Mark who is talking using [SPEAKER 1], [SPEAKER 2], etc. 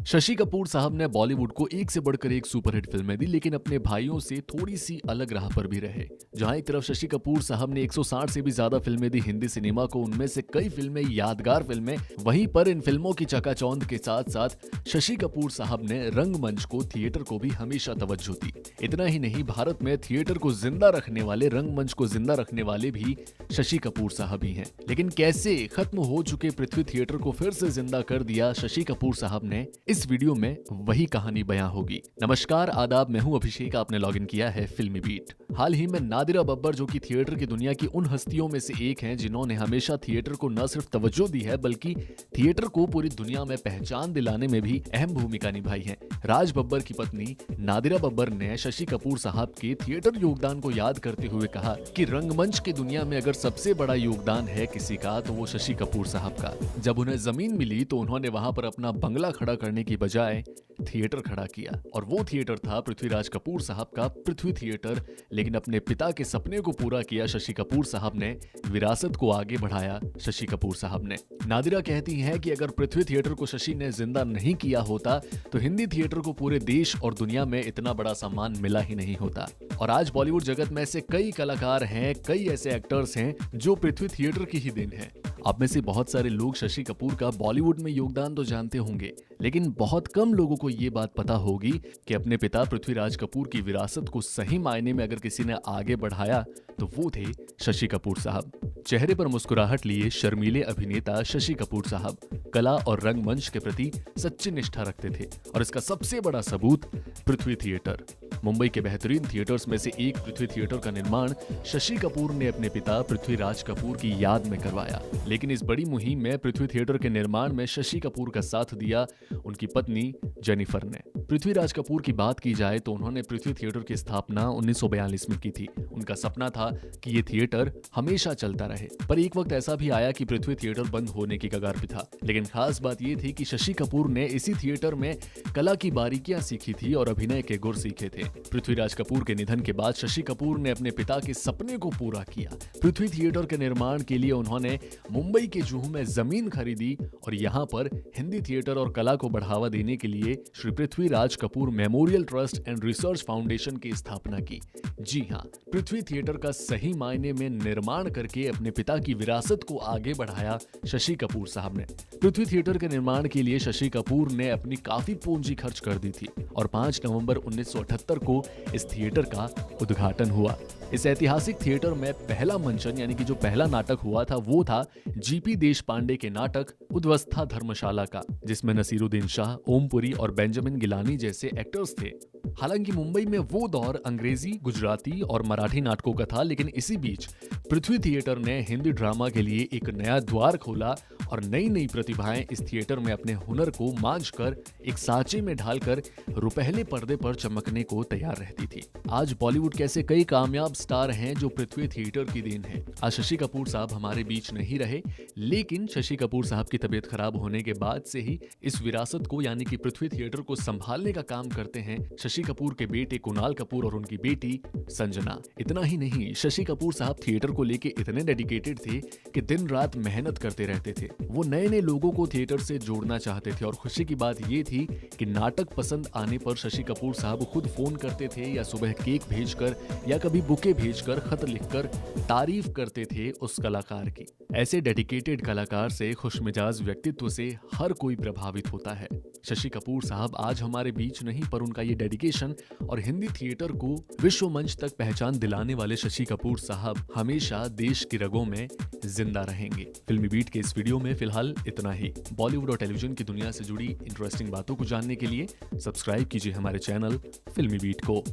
[SPEAKER 1] शशि कपूर साहब ने बॉलीवुड को एक से बढ़कर एक सुपरहिट फिल्में दी, लेकिन अपने भाइयों से थोड़ी सी अलग राह पर भी रहे। जहां एक तरफ शशि कपूर साहब ने 160 से भी ज्यादा फिल्में दी हिंदी सिनेमा को, उनमें से कई फिल्में यादगार फिल्में, वहीं पर इन फिल्मों की चकाचौंध के साथ साथ शशि कपूर साहब ने रंगमंच को, थिएटर को भी हमेशा तवज्जो दी। इतना ही नहीं, भारत में थिएटर को जिंदा रखने वाले, रंगमंच को जिंदा रखने वाले भी शशि कपूर साहब ही हैं। लेकिन कैसे खत्म हो चुके पृथ्वी थिएटर को फिर से जिंदा कर दिया शशि कपूर साहब ने, इस वीडियो में वही कहानी बयां होगी। नमस्कार, आदाब, मैं हूं अभिषेक। आपने लॉगिन किया है फिल्मी बीट। हाल ही में नादिरा बब्बर, जो कि थिएटर की दुनिया की उन हस्तियों में से एक हैं जिन्होंने हमेशा थिएटर को न सिर्फ तवज्जो दी है बल्कि थिएटर को पूरी दुनिया में पहचान दिलाने में भी अहम भूमिका निभाई है। राज बब्बर की पत्नी नादिरा बब्बर ने शशि कपूर साहब के थिएटर योगदान को याद करते हुए कहा कि रंगमंच की दुनिया में अगर सबसे बड़ा योगदान है किसी का तो वो शशि कपूर साहब का। जब उन्हें जमीन मिली तो उन्होंने वहां पर अपना बंगला खड़ा करने की बजाय थिएटर खड़ा किया, और वो थिएटर था पृथ्वीराज कपूर साहब का पृथ्वी थिएटर। लेकिन अपने पिता के सपने को पूरा किया शशि कपूर साहब ने, विरासत को आगे बढ़ाया शशि कपूर साहब ने। नादिरा कहती हैं कि अगर पृथ्वी थिएटर को शशि ने जिंदा नहीं किया होता तो हिंदी थिएटर को पूरे देश और दुनिया में इतना बड़ा सम्मान मिला ही नहीं होता। और आज बॉलीवुड जगत में ऐसे कई कलाकार हैं, कई ऐसे एक्टर्स हैं जो पृथ्वी थिएटर की ही देन है। आप में से बहुत सारे लोग शशि कपूर का बॉलीवुड में योगदान तो जानते होंगे, लेकिन बहुत कम लोगों को ये बात पता होगी कि अपने पिता पृथ्वीराज कपूर की विरासत को सही मायने में अगर किसी ने आगे बढ़ाया तो वो थे शशि कपूर साहब। चेहरे पर मुस्कुराहट लिए शर्मीले अभिनेता शशि कपूर साहब कला और रंगमंच के प्रति सच्ची निष्ठा रखते थे, और इसका सबसे बड़ा सबूत पृथ्वी थिएटर। मुंबई के बेहतरीन थिएटर्स में से एक पृथ्वी थिएटर का निर्माण शशि कपूर ने अपने पिता पृथ्वीराज कपूर की याद में करवाया। लेकिन इस बड़ी मुहिम में पृथ्वी थिएटर के निर्माण में शशि कपूर का साथ दिया उनकी पत्नी जेनिफर ने। पृथ्वीराज कपूर की बात की जाए तो उन्होंने पृथ्वी थिएटर की स्थापना 1942 में की थी। उनका सपना था कि ये थिएटर हमेशा चलता रहे, पर एक वक्त ऐसा भी आया कि पृथ्वी थिएटर बंद होने की कगार पे था। लेकिन खास बात ये थी कि शशि कपूर ने इसी थिएटर में कला की बारीकियां सीखी थी और अभिनय के गुर सीखे थे। पृथ्वीराज कपूर के निधन के बाद शशि कपूर ने अपने पिता के सपने को पूरा किया। पृथ्वी थिएटर के निर्माण के लिए उन्होंने मुंबई के जुहू में जमीन खरीदी और यहाँ पर हिंदी थिएटर और कला को बढ़ावा देने के लिए Shri Prithviraj Kapoor memorial trust and research foundation की स्थापना की। जी हाँ, पृथ्वी थिएटर का सही मायने में निर्माण करके अपने पिता की विरासत को आगे बढ़ाया शशि कपूर साहब ने। पृथ्वी थिएटर के निर्माण के लिए शशि कपूर ने अपनी काफी पूंजी खर्च कर दी थी और 5 नवंबर 1978 को इस थिएटर का उद्घाटन हुआ। इस ऐतिहासिक थिएटर में पहला मंचन यानी कि जो पहला नाटक हुआ था वो था जीपी देशपांडे के नाटक उद्वस्था धर्मशाला का, जिसमें नसीरुद्दीन शाह, ओमपुरी और बेंजामिन गिलानी जैसे एक्टर्स थे। हालांकि मुंबई में वो दौर अंग्रेजी, गुजराती और मराठी नाटकों का था, लेकिन इसी बीच पृथ्वी थिएटर ने हिंदी ड्रामा के लिए एक नया द्वार खोला और नई नई प्रतिभाएं इस थिएटर में अपने हुनर को मांझकर एक सांचे में ढालकर रुपहले पर्दे पर चमकने को तैयार रहती थी। आज बॉलीवुड के ऐसे कई कामयाब स्टार हैं जो पृथ्वी थिएटर की देन है। आज शशि कपूर साहब हमारे बीच नहीं रहे, लेकिन शशि कपूर साहब की तबीयत खराब होने के बाद से ही इस विरासत को यानी कि पृथ्वी थिएटर को संभालने का काम करते हैं शशि कपूर के बेटे कुणाल कपूर और उनकी बेटी संजना। इतना ही नहीं, शशि कपूर साहब थिएटर को लेके इतने डेडिकेटेड थे कि दिन रात मेहनत करते रहते थे। वो नए नए लोगों को थिएटर से जोड़ना चाहते थे, और खुशी की बात ये थी कि नाटक पसंद आने पर शशि कपूर साहब खुद फोन करते थे या सुबह केक भेजकर या कभी बुके भेजकर, खत लिखकर तारीफ करते थे उस कलाकार की। ऐसे डेडिकेटेड कलाकार से, खुशमिजाज व्यक्तित्व से हर कोई प्रभावित होता है। शशि कपूर साहब आज हमारे बीच नहीं, पर उनका ये डेडिकेशन और हिंदी थिएटर को विश्व मंच तक पहचान दिलाने वाले शशि कपूर साहब हमेशा देश की रगों में जिंदा रहेंगे। फिल्मी बीट के इस वीडियो में फिलहाल इतना ही। बॉलीवुड और टेलीविजन की दुनिया से जुड़ी इंटरेस्टिंग बातों को जानने के लिए सब्सक्राइब कीजिए हमारे चैनल फिल्मी बीट को।